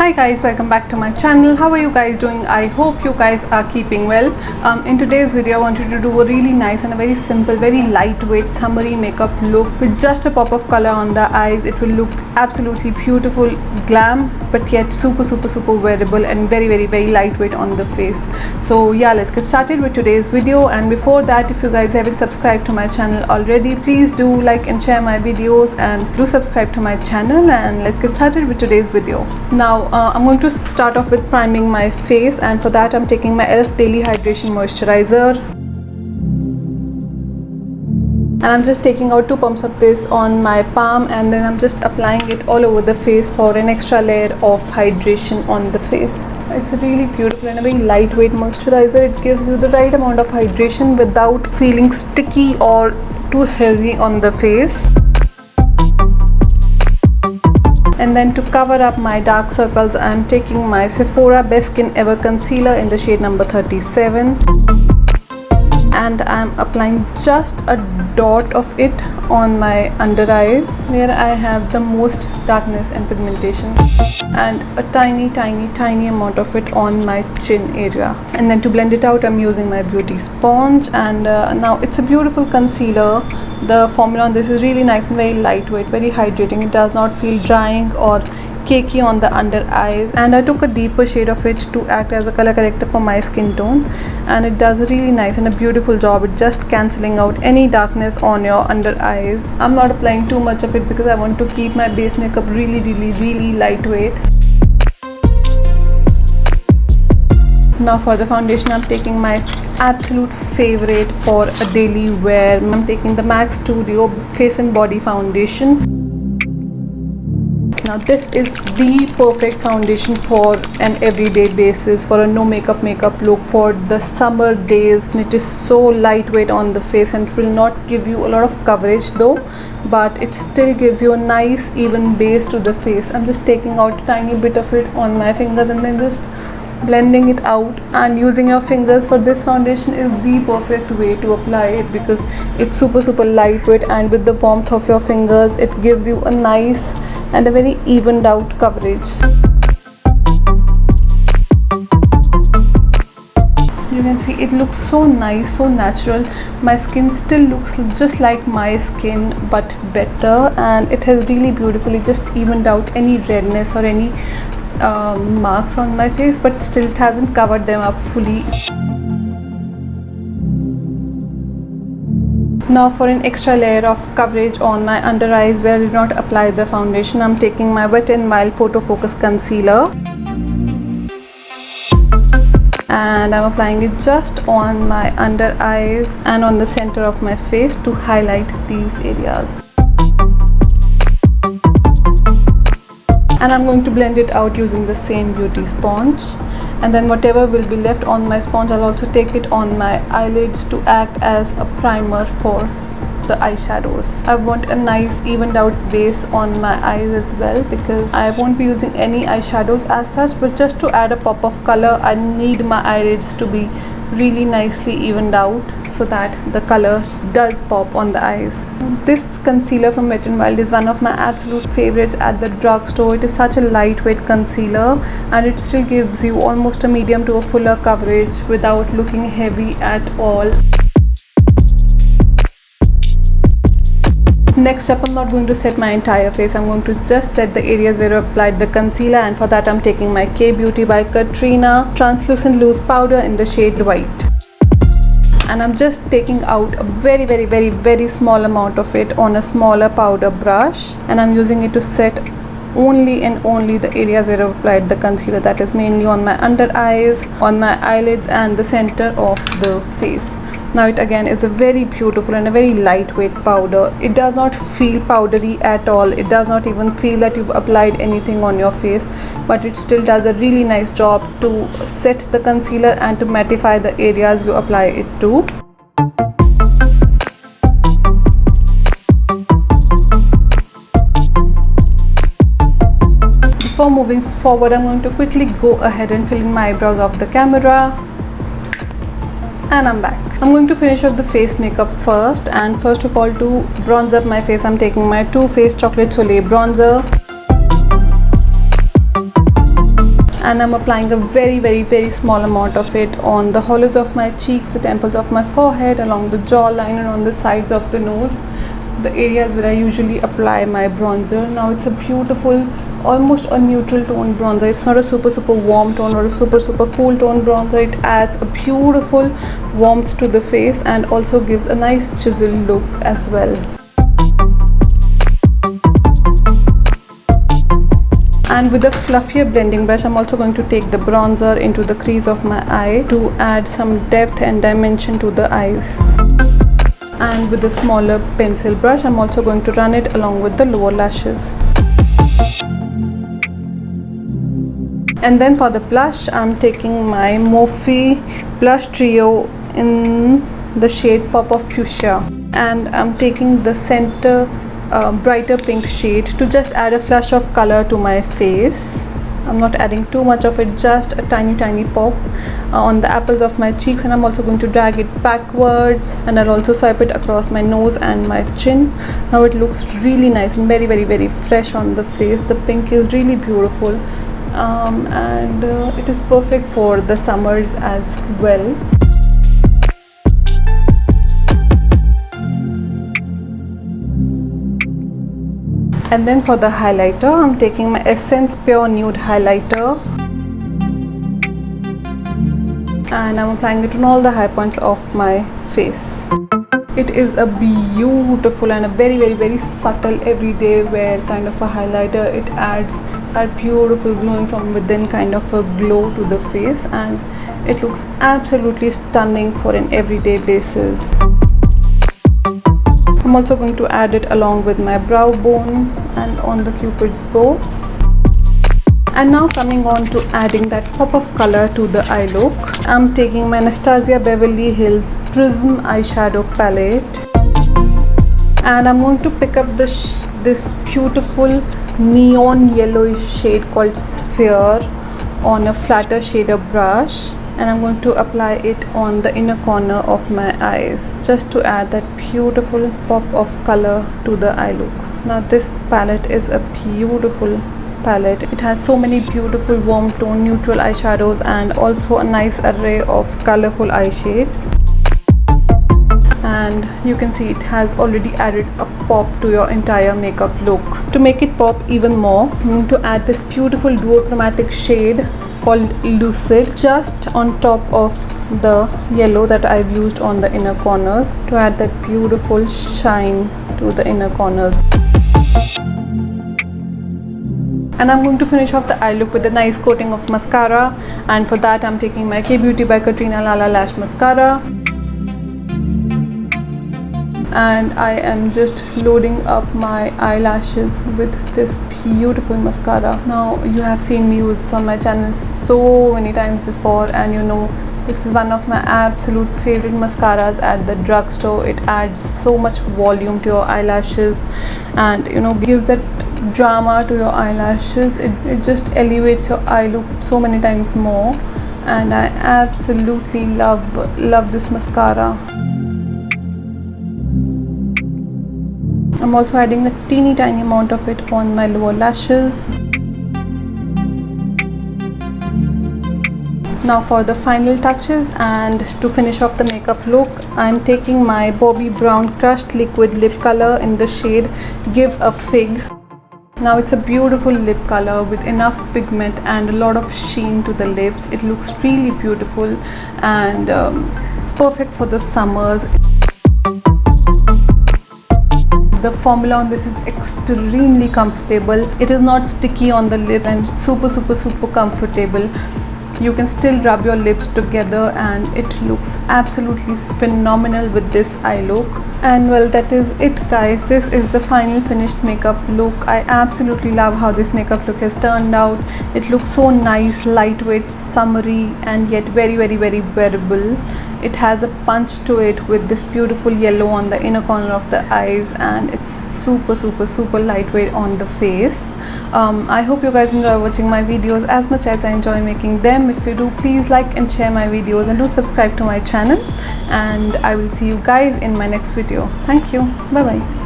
Hi guys, welcome back to my channel. How are you guys doing? I hope you guys are keeping well. In today's video I wanted to do a really nice and a very simple, very lightweight summery makeup look with just a pop of color on the eyes. It will look absolutely beautiful, glam, but yet super wearable and very lightweight on the face. So yeah, let's get started with today's video. And before that, if you guys haven't subscribed to my channel already, please do like and share my videos and do subscribe to my channel. And let's get started with today's video. Now I'm going to start off with priming my face, and for that I'm taking my e.l.f. Daily Hydration Moisturizer, and I'm just taking out 2 pumps of this on my palm, and then I'm just applying it all over the face for an extra layer of hydration on the face. It's a really beautiful and a very lightweight moisturizer. It gives you the right amount of hydration without feeling sticky or too heavy on the face. And then to cover up my dark circles, I'm taking my Sephora Best Skin Ever Concealer in the shade number 37. And I'm applying just a dot of it on my under eyes where I have the most darkness and pigmentation, and a tiny amount of it on my chin area. And then to blend it out, I'm using my beauty sponge, and now it's a beautiful concealer. The formula on this is really nice and very lightweight, very hydrating. It does not feel drying or cakey on the under eyes, and I took a deeper shade of it to act as a color corrector for my skin tone, and it does a really nice and a beautiful job at just cancelling out any darkness on your under eyes. I'm not applying too much of it because I want to keep my base makeup really lightweight. Now for the foundation, I'm taking my absolute favorite for a daily wear. I'm taking the MAC Studio Face and Body Foundation. Now this is the perfect foundation for an everyday basis, for a no makeup look for the summer days. And it is so lightweight on the face, and it will not give you a lot of coverage though, but it still gives you a nice even base to the face. I'm just taking out a tiny bit of it on my fingers and then just blending it out. And using your fingers for this foundation is the perfect way to apply it because it's super lightweight, and with the warmth of your fingers it gives you a nice and a very evened out coverage. You can see it looks so nice, so natural. My skin still looks just like my skin but better, and it has really beautifully just evened out any redness or any marks on my face, but still it hasn't covered them up fully. Now for an extra layer of coverage on my under eyes where I did not apply the foundation, I'm taking my Wet n Wild Photo Focus Concealer, and I'm applying it just on my under eyes and on the center of my face to highlight these areas. And I'm going to blend it out using the same beauty sponge, and then whatever will be left on my sponge, I'll also take it on my eyelids to act as a primer for the eyeshadows. I want a nice evened out base on my eyes as well because I won't be using any eyeshadows as such, but just to add a pop of color I need my eyelids to be really nicely evened out so that the color does pop on the eyes. This concealer from Wet n Wild is one of my absolute favorites at the drugstore. It is such a lightweight concealer, and it still gives you almost a medium to a fuller coverage without looking heavy at all. Next up, I'm not going to set my entire face. I'm going to just set the areas where I applied the concealer, and for that I'm taking my K Beauty by Katrina Translucent Loose Powder in the shade White. And I'm just taking out a very small amount of it on a smaller powder brush, and I'm using it to set only and only the areas where I've applied the concealer, that is mainly on my under eyes, on my eyelids and the center of the face. Now it again is a very beautiful and a very lightweight powder. It does not feel powdery at all. It does not even feel that you've applied anything on your face, but it still does a really nice job to set the concealer and to mattify the areas you apply it to. Before moving forward, I'm going to quickly go ahead and fill in my eyebrows off the camera. And I'm back. I'm going to finish off the face makeup first, and first of all, to bronze up my face, I'm taking my Too Faced Chocolate Soleil bronzer. and I'm applying a very small amount of it on the hollows of my cheeks, the temples of my forehead, along the jawline, and on the sides of the nose, the areas where I usually apply my bronzer. Now it's a beautiful, almost a neutral tone bronzer. It's not a super warm tone or a super cool tone bronzer. It adds a beautiful warmth to the face and also gives a nice chisel look as well. And with a fluffier blending brush, I'm also going to take the bronzer into the crease of my eye to add some depth and dimension to the eyes. And with a smaller pencil brush, I'm also going to run it along with the lower lashes. And then for the blush, I'm taking my Morphe blush trio in the shade Pop of Fuchsia, and I'm taking the center brighter pink shade to just add a flush of color to my face. I'm not adding too much of it, just a tiny pop on the apples of my cheeks, and I'm also going to drag it backwards, and I'll also swipe it across my nose and my chin. Now it looks really nice and very fresh on the face. The pink is really beautiful, and it is perfect for the summers as well. And then for the highlighter, I'm taking my Essence Pure Nude highlighter, and I'm applying it on all the high points of my face. It is a beautiful and a very subtle everyday wear kind of a highlighter. It adds that beautiful glowing from within kind of a glow to the face, and it looks absolutely stunning for an everyday basis. I'm also going to add it along with my brow bone and on the cupid's bow. And now coming on to adding that pop of color to the eye look, I'm taking my Anastasia Beverly Hills Prism eyeshadow palette, and I'm going to pick up this beautiful neon yellowish shade called Sphere on a flatter shader brush, and I'm going to apply it on the inner corner of my eyes just to add that beautiful pop of color to the eye look. Now this palette is a beautiful palette. It has so many beautiful warm tone neutral eyeshadows and also a nice array of colorful eye shades, and you can see it has already added a pop to your entire makeup look. To make it pop even more, I'm going to add this beautiful duochromatic shade called Lucid just on top of the yellow that I've used on the inner corners to add that beautiful shine to the inner corners. And I'm going to finish off the eye look with a nice coating of mascara, and for that I'm taking my K Beauty by Katrina Lala Lash Mascara, and I am just loading up my eyelashes with this beautiful mascara. Now you have seen me use this on my channel so many times before, and you know this is one of my absolute favorite mascaras at the drugstore. It adds so much volume to your eyelashes and you know gives that drama to your eyelashes. It just elevates your eye look so many times more, and I absolutely love this mascara. I'm also adding a teeny tiny amount of it on my lower lashes. Now for the final touches and to finish off the makeup look, I'm taking my Bobbi Brown Crushed Liquid Lip Color in the shade Give a Fig. Now it's a beautiful lip color with enough pigment and a lot of sheen to the lips. It looks really beautiful and perfect for the summers. The formula on this is extremely comfortable. It is not sticky on the lip and super comfortable. You can still rub your lips together and it looks absolutely phenomenal with this eye look. And well, that is it guys. This is the final finished makeup look. I absolutely love how this makeup look has turned out. It looks so nice, lightweight, summery and yet very wearable. It has a punch to it with this beautiful yellow on the inner corner of the eyes, and it's super lightweight on the face. I hope you guys enjoy watching my videos as much as I enjoy making them. If you do, please like and share my videos and do subscribe to my channel, and I will see you guys in my next video. Thank you. Bye bye.